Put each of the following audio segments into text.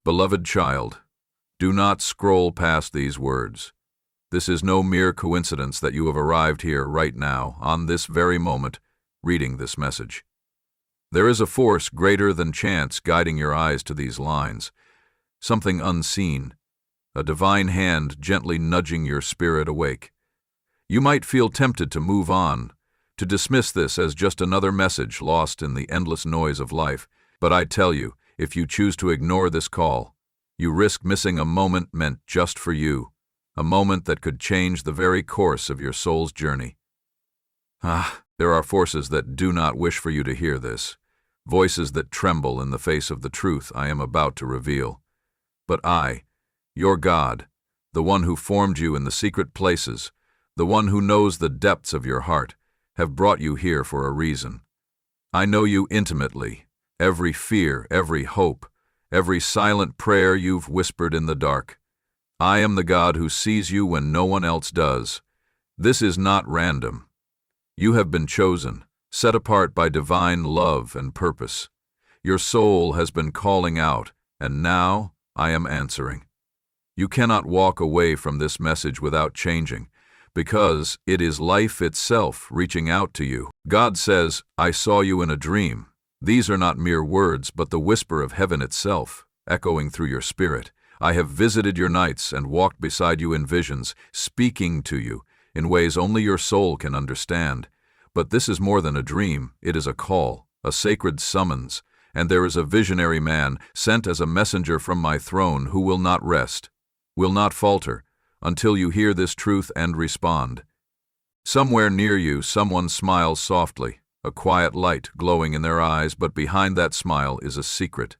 Beloved child, do not scroll past these words. This is no mere coincidence that you have arrived here right now, on this very moment, reading this message. There is a force greater than chance guiding your eyes to these lines, something unseen, a divine hand gently nudging your spirit awake. You might feel tempted to move on, to dismiss this as just another message lost in the endless noise of life, but I tell you, if you choose to ignore this call, you risk missing a moment meant just for you, a moment that could change the very course of your soul's journey. There are forces that do not wish for you to hear this, voices that tremble in the face of the truth I am about to reveal. But I, your God, the one who formed you in the secret places, the one who knows the depths of your heart, have brought you here for a reason. I know you intimately, every fear, every hope, every silent prayer you've whispered in the dark. I am the God who sees you when no one else does. This is not random. You have been chosen, set apart by divine love and purpose. Your soul has been calling out, and now I am answering. You cannot walk away from this message without changing, because it is life itself reaching out to you. God says, I saw you in a dream. These are not mere words, but the whisper of heaven itself, echoing through your spirit. I have visited your nights and walked beside you in visions, speaking to you in ways only your soul can understand. But this is more than a dream. It is a call, a sacred summons, and there is a visionary man sent as a messenger from my throne who will not rest, will not falter, until you hear this truth and respond. Somewhere near you, someone smiles softly, a quiet light glowing in their eyes, but behind that smile is a secret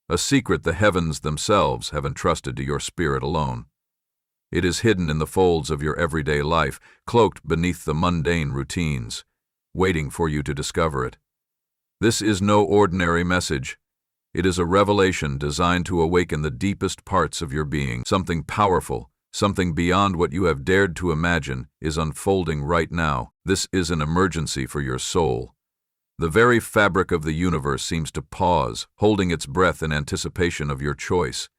the heavens themselves have entrusted to your spirit alone. It is hidden in the folds of your everyday life, cloaked beneath the mundane routines, waiting for you to discover it. This is no ordinary message. It is a revelation designed to awaken the deepest parts of your being. Something powerful, something beyond what you have dared to imagine, is unfolding right now. This is an emergency for your soul. The very fabric of the universe seems to pause, holding its breath in anticipation of your choice.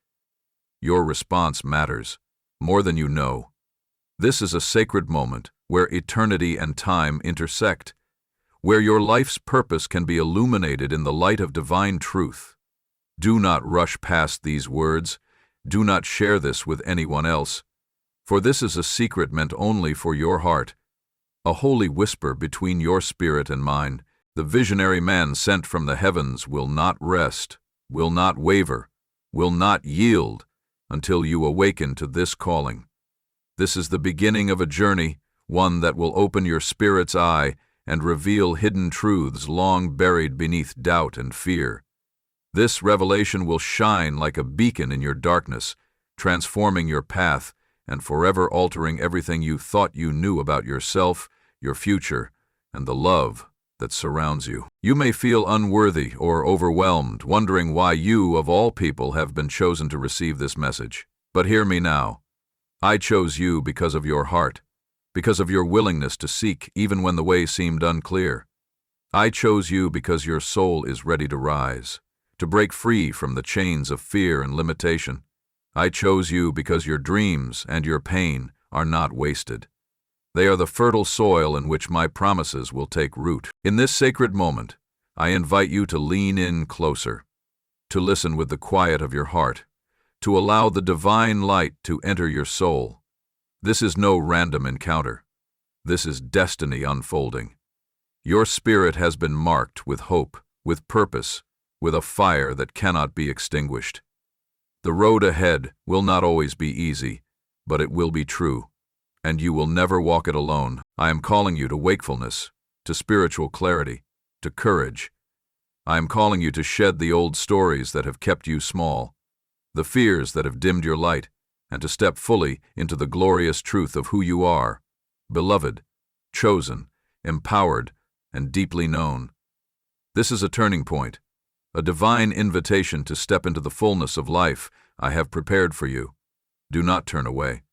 Your response matters, more than you know. This is a sacred moment where eternity and time intersect, where your life's purpose can be illuminated in the light of divine truth. Do not rush past these words. Do not share this with anyone else, for this is a secret meant only for your heart, a holy whisper between your spirit and mine. The visionary man sent from the heavens will not rest, will not waver, will not yield until you awaken to this calling. This is the beginning of a journey, one that will open your spirit's eye and reveal hidden truths long buried beneath doubt and fear. This revelation will shine like a beacon in your darkness, transforming your path and forever altering everything you thought you knew about yourself, your future, and the love that surrounds you. You may feel unworthy or overwhelmed, wondering why you, of all people, have been chosen to receive this message. But hear me now. I chose you because of your heart, because of your willingness to seek even when the way seemed unclear. I chose you because your soul is ready to rise, to break free from the chains of fear and limitation. I chose you because your dreams and your pain are not wasted. They are the fertile soil in which my promises will take root. In this sacred moment, I invite you to lean in closer, to listen with the quiet of your heart, to allow the divine light to enter your soul. This is no random encounter. This is destiny unfolding. Your spirit has been marked with hope, with purpose, with a fire that cannot be extinguished. The road ahead will not always be easy, but it will be true. And you will never walk it alone. I am calling you to wakefulness, to spiritual clarity, to courage. I am calling you to shed the old stories that have kept you small, the fears that have dimmed your light, and to step fully into the glorious truth of who you are, beloved, chosen, empowered, and deeply known. This is a turning point, a divine invitation to step into the fullness of life I have prepared for you. Do not turn away.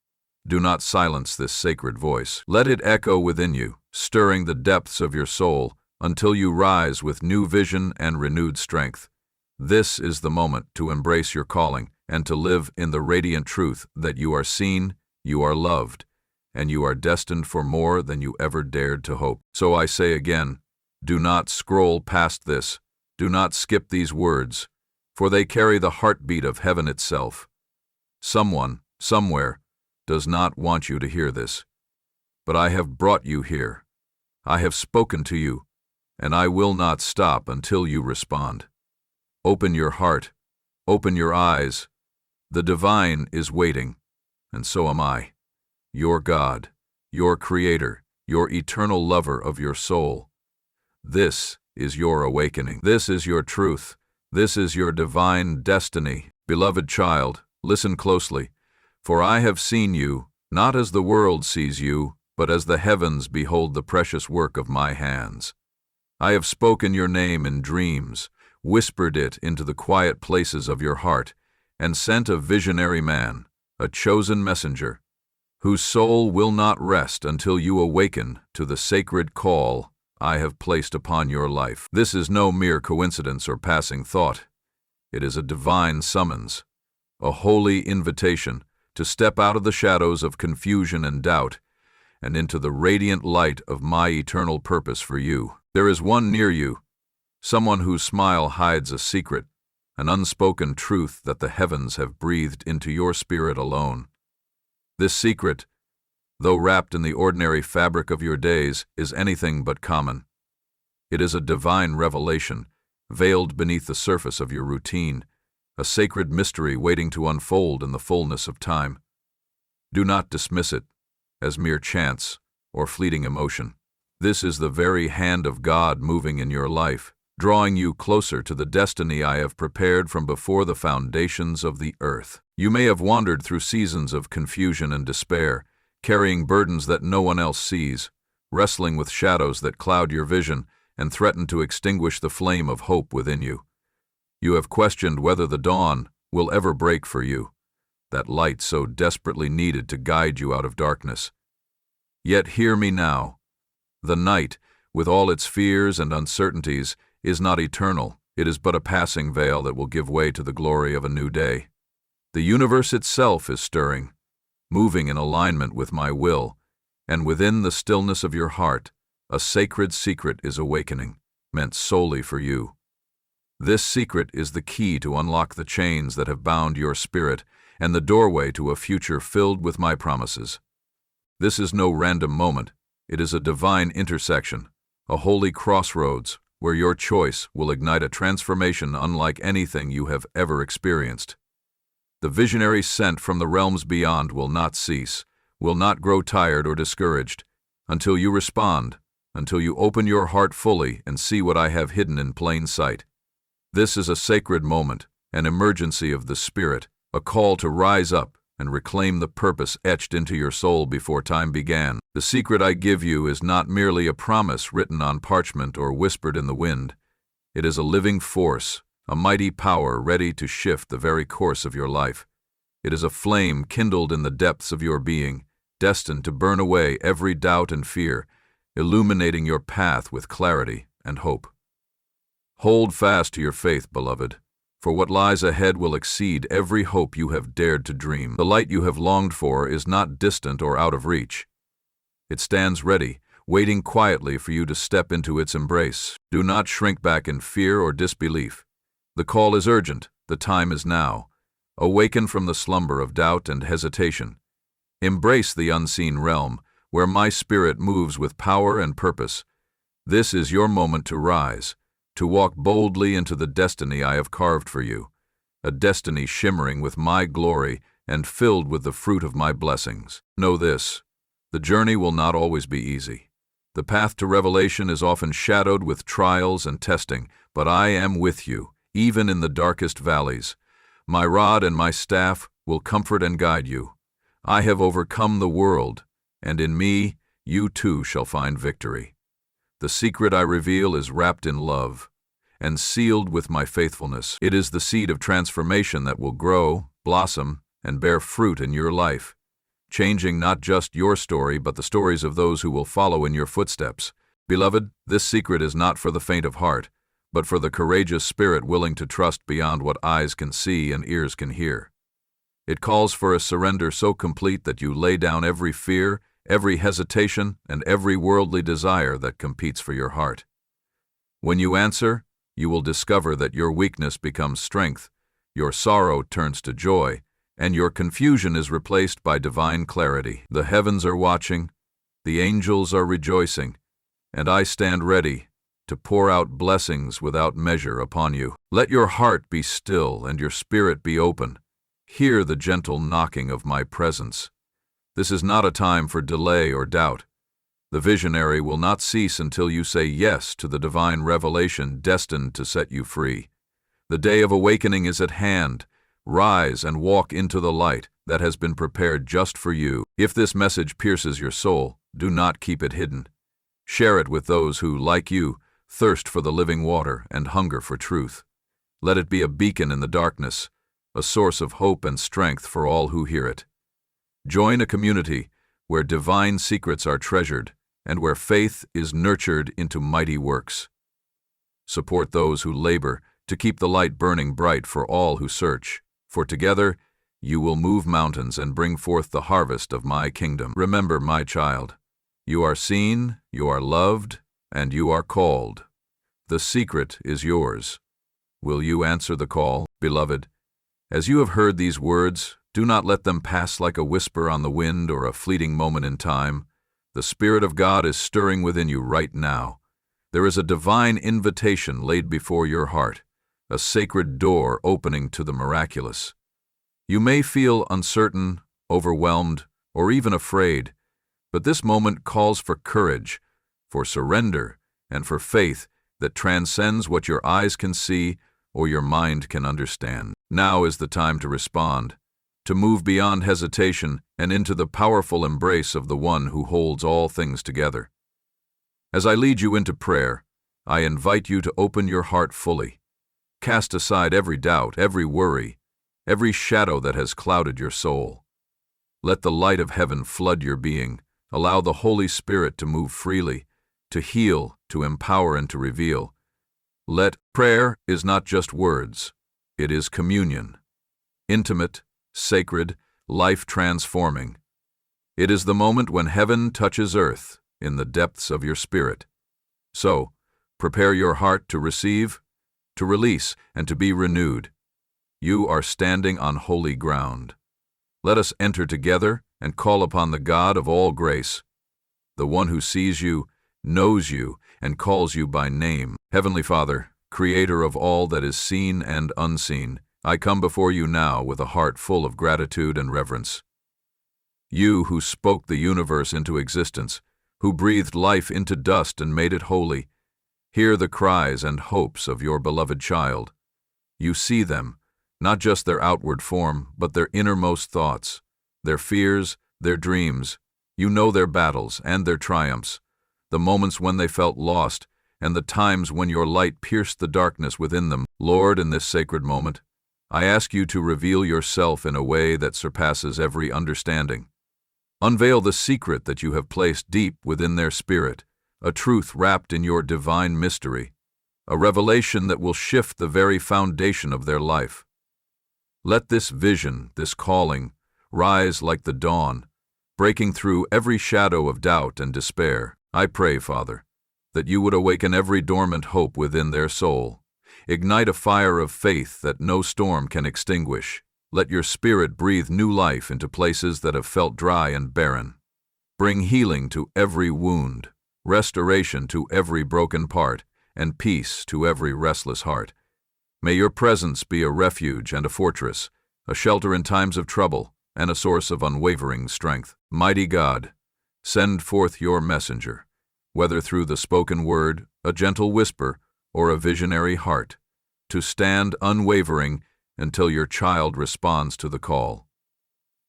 Do not silence this sacred voice. Let it echo within you, stirring the depths of your soul until you rise with new vision and renewed strength. This is the moment to embrace your calling and to live in the radiant truth that you are seen, you are loved, and you are destined for more than you ever dared to hope. So I say again, do not scroll past this. Do not skip these words, for they carry the heartbeat of heaven itself. Someone, somewhere, does not want you to hear this. But I have brought you here. I have spoken to you, and I will not stop until you respond. Open your heart. Open your eyes. The divine is waiting, and so am I, your God, your Creator, your eternal lover of your soul. This is your awakening. This is your truth. This is your divine destiny. Beloved child, listen closely, for I have seen you, not as the world sees you, but as the heavens behold the precious work of my hands. I have spoken your name in dreams, whispered it into the quiet places of your heart, and sent a visionary man, a chosen messenger, whose soul will not rest until you awaken to the sacred call I have placed upon your life. This is no mere coincidence or passing thought. It is a divine summons, a holy invitation to step out of the shadows of confusion and doubt and into the radiant light of my eternal purpose for you. There is one near you, someone whose smile hides a secret, an unspoken truth that the heavens have breathed into your spirit alone. This secret, though wrapped in the ordinary fabric of your days, is anything but common. It is a divine revelation, veiled beneath the surface of your routine, a sacred mystery waiting to unfold in the fullness of time. Do not dismiss it as mere chance or fleeting emotion. This is the very hand of God moving in your life, drawing you closer to the destiny I have prepared from before the foundations of the earth. You may have wandered through seasons of confusion and despair, carrying burdens that no one else sees, wrestling with shadows that cloud your vision and threaten to extinguish the flame of hope within you. You have questioned whether the dawn will ever break for you, that light so desperately needed to guide you out of darkness. Yet hear me now. The night, with all its fears and uncertainties, is not eternal. It is but a passing veil that will give way to the glory of a new day. The universe itself is stirring, moving in alignment with my will, and within the stillness of your heart, a sacred secret is awakening, meant solely for you. This secret is the key to unlock the chains that have bound your spirit and the doorway to a future filled with my promises. This is no random moment. It is a divine intersection, a holy crossroads where your choice will ignite a transformation unlike anything you have ever experienced. The visionary sent from the realms beyond will not cease, will not grow tired or discouraged, until you respond, until you open your heart fully and see what I have hidden in plain sight. This is a sacred moment, an emergency of the Spirit, a call to rise up and reclaim the purpose etched into your soul before time began. The secret I give you is not merely a promise written on parchment or whispered in the wind. It is a living force, a mighty power ready to shift the very course of your life. It is a flame kindled in the depths of your being, destined to burn away every doubt and fear, illuminating your path with clarity and hope. Hold fast to your faith, beloved, for what lies ahead will exceed every hope you have dared to dream. The light you have longed for is not distant or out of reach. It stands ready, waiting quietly for you to step into its embrace. Do not shrink back in fear or disbelief. The call is urgent. The time is now. Awaken from the slumber of doubt and hesitation. Embrace the unseen realm, where my spirit moves with power and purpose. This is your moment to rise, to walk boldly into the destiny I have carved for you, a destiny shimmering with my glory and filled with the fruit of my blessings. Know this, the journey will not always be easy. The path to revelation is often shadowed with trials and testing, but I am with you, even in the darkest valleys. My rod and my staff will comfort and guide you. I have overcome the world, and in me you too shall find victory. The secret I reveal is wrapped in love and sealed with my faithfulness. It is the seed of transformation that will grow, blossom, and bear fruit in your life, changing not just your story but the stories of those who will follow in your footsteps. Beloved, this secret is not for the faint of heart, but for the courageous spirit willing to trust beyond what eyes can see and ears can hear. It calls for a surrender so complete that you lay down every fear, every hesitation, and every worldly desire that competes for your heart. When you answer, you will discover that your weakness becomes strength, your sorrow turns to joy, and your confusion is replaced by divine clarity. The heavens are watching, the angels are rejoicing, and I stand ready to pour out blessings without measure upon you. Let your heart be still and your spirit be open. Hear the gentle knocking of my presence. This is not a time for delay or doubt. The visionary will not cease until you say yes to the divine revelation destined to set you free. The day of awakening is at hand. Rise and walk into the light that has been prepared just for you. If this message pierces your soul, do not keep it hidden. Share it with those who, like you, thirst for the living water and hunger for truth. Let it be a beacon in the darkness, a source of hope and strength for all who hear it. Join a community where divine secrets are treasured and where faith is nurtured into mighty works. Support those who labor to keep the light burning bright for all who search, for together you will move mountains and bring forth the harvest of my kingdom. Remember, my child, you are seen, you are loved, and you are called. The secret is yours. Will you answer the call? Beloved, as you have heard these words, do not let them pass like a whisper on the wind or a fleeting moment in time. The Spirit of God is stirring within you right now. There is a divine invitation laid before your heart, a sacred door opening to the miraculous. You may feel uncertain, overwhelmed, or even afraid, but this moment calls for courage, for surrender, and for faith that transcends what your eyes can see or your mind can understand. Now is the time to respond, to move beyond hesitation and into the powerful embrace of the one who holds all things together. As I lead you into prayer, I invite you to open your heart fully. Cast aside every doubt, every worry, every shadow that has clouded your soul. Let the light of heaven flood your being. Allow the Holy Spirit to move freely, to heal, to empower, and to reveal. Prayer is not just words, it is communion. Intimate, sacred, life-transforming. It is the moment when heaven touches earth in the depths of your spirit. So, prepare your heart to receive, to release, and to be renewed. You are standing on holy ground. Let us enter together and call upon the God of all grace, the one who sees you, knows you, and calls you by name. Heavenly Father, Creator of all that is seen and unseen, I come before you now with a heart full of gratitude and reverence. You who spoke the universe into existence, who breathed life into dust and made it holy, hear the cries and hopes of your beloved child. You see them, not just their outward form, but their innermost thoughts, their fears, their dreams. You know their battles and their triumphs, the moments when they felt lost, and the times when your light pierced the darkness within them. Lord, in this sacred moment, I ask you to reveal yourself in a way that surpasses every understanding. Unveil the secret that you have placed deep within their spirit, a truth wrapped in your divine mystery, a revelation that will shift the very foundation of their life. Let this vision, this calling, rise like the dawn, breaking through every shadow of doubt and despair. I pray, Father, that you would awaken every dormant hope within their soul. Ignite a fire of faith that no storm can extinguish. Let your Spirit breathe new life into places that have felt dry and barren. Bring healing to every wound, restoration to every broken part, and peace to every restless heart. May your presence be a refuge and a fortress, a shelter in times of trouble, and a source of unwavering strength. Mighty God, send forth your messenger, whether through the spoken word, a gentle whisper, or a visionary heart, to stand unwavering until your child responds to the call.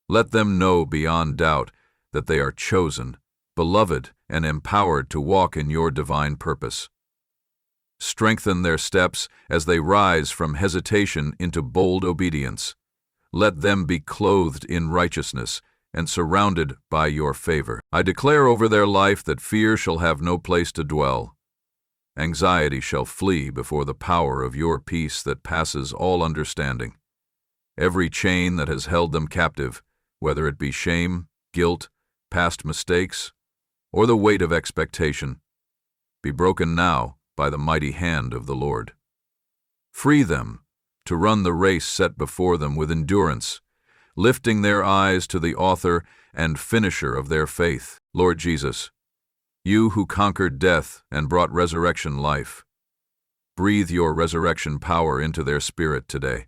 Let them know beyond doubt that they are chosen, beloved, and empowered to walk in your divine purpose. Strengthen their steps as they rise from hesitation into bold obedience. Let them be clothed in righteousness and surrounded by your favor. I declare over their life that fear shall have no place to dwell. Anxiety shall flee before the power of your peace that passes all understanding. Every chain that has held them captive, whether it be shame, guilt, past mistakes, or the weight of expectation, be broken now by the mighty hand of the Lord. Free them to run the race set before them with endurance, lifting their eyes to the author and finisher of their faith, Lord Jesus. You who conquered death and brought resurrection life, breathe your resurrection power into their spirit today.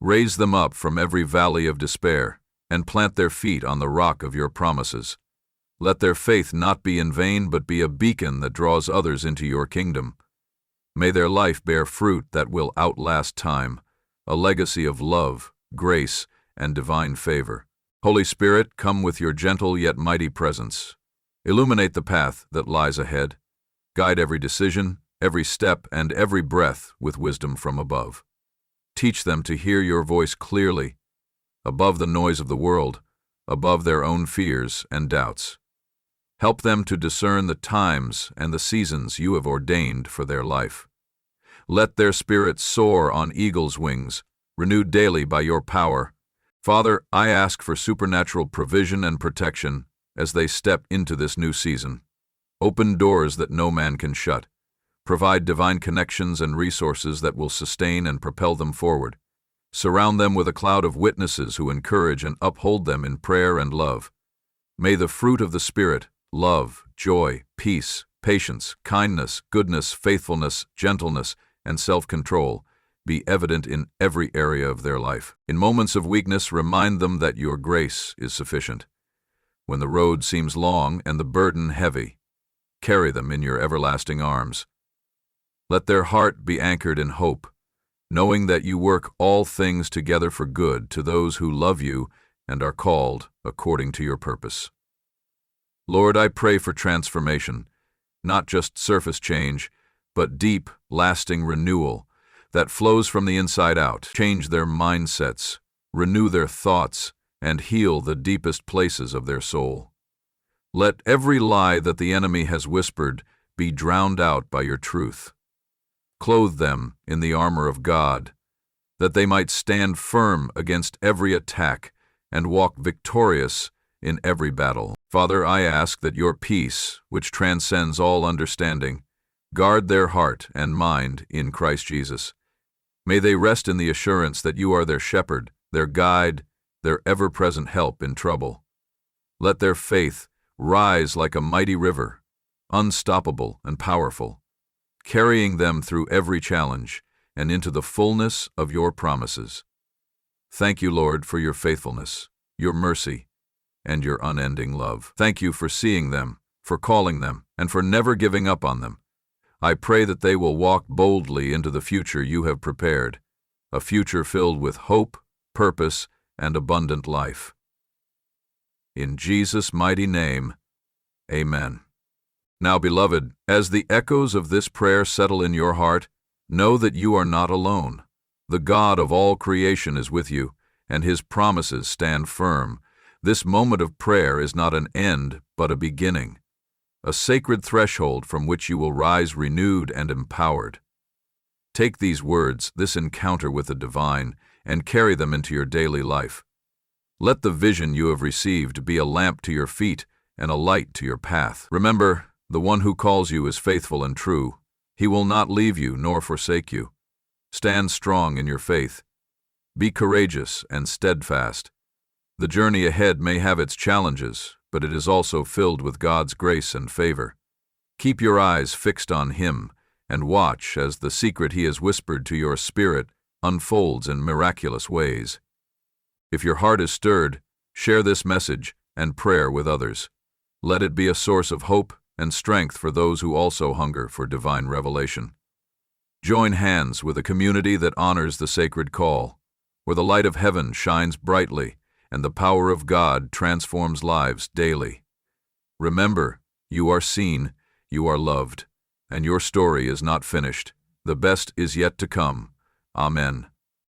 Raise them up from every valley of despair and plant their feet on the rock of your promises. Let their faith not be in vain, but be a beacon that draws others into your kingdom. May their life bear fruit that will outlast time, a legacy of love, grace, and divine favor. Holy Spirit, come with your gentle yet mighty presence. Illuminate the path that lies ahead. Guide every decision, every step, and every breath with wisdom from above. Teach them to hear your voice clearly, above the noise of the world, above their own fears and doubts. Help them to discern the times and the seasons you have ordained for their life. Let their spirits soar on eagle's wings, renewed daily by your power. Father, I ask for supernatural provision and protection as they step into this new season. Open doors that no man can shut. Provide divine connections and resources that will sustain and propel them forward. Surround them with a cloud of witnesses who encourage and uphold them in prayer and love. May the fruit of the Spirit, love, joy, peace, patience, kindness, goodness, faithfulness, gentleness, and self-control be evident in every area of their life. In moments of weakness, remind them that your grace is sufficient. When the road seems long and the burden heavy, carry them in your everlasting arms. Let their heart be anchored in hope, knowing that you work all things together for good to those who love you and are called according to your purpose. Lord, I pray for transformation, not just surface change, but deep, lasting renewal that flows from the inside out. Change their mindsets, renew their thoughts, and heal the deepest places of their soul. Let every lie that the enemy has whispered be drowned out by your truth. Clothe them in the armor of God, that they might stand firm against every attack and walk victorious in every battle. Father, I ask that your peace, which transcends all understanding, guard their heart and mind in Christ Jesus. May they rest in the assurance that you are their shepherd, their guide, their ever-present help in trouble. Let their faith rise like a mighty river, unstoppable and powerful, carrying them through every challenge and into the fullness of your promises. Thank you, Lord, for your faithfulness, your mercy, and your unending love. Thank you for seeing them, for calling them, and for never giving up on them. I pray that they will walk boldly into the future you have prepared, a future filled with hope, purpose, and abundant life. In Jesus' mighty name, amen. Now, beloved, as the echoes of this prayer settle in your heart, know that you are not alone. The God of all creation is with you, and His promises stand firm. This moment of prayer is not an end, but a beginning, a sacred threshold from which you will rise renewed and empowered. Take these words, this encounter with the divine, and carry them into your daily life. Let the vision you have received be a lamp to your feet and a light to your path. Remember, the one who calls you is faithful and true. He will not leave you nor forsake you. Stand strong in your faith. Be courageous and steadfast. The journey ahead may have its challenges, but it is also filled with God's grace and favor. Keep your eyes fixed on Him and watch as the secret He has whispered to your spirit unfolds in miraculous ways. If your heart is stirred, share this message and prayer with others. Let it be a source of hope and strength for those who also hunger for divine revelation. Join hands with a community that honors the sacred call, where the light of heaven shines brightly and the power of God transforms lives daily. Remember, you are seen, you are loved, and your story is not finished. The best is yet to come. Amen.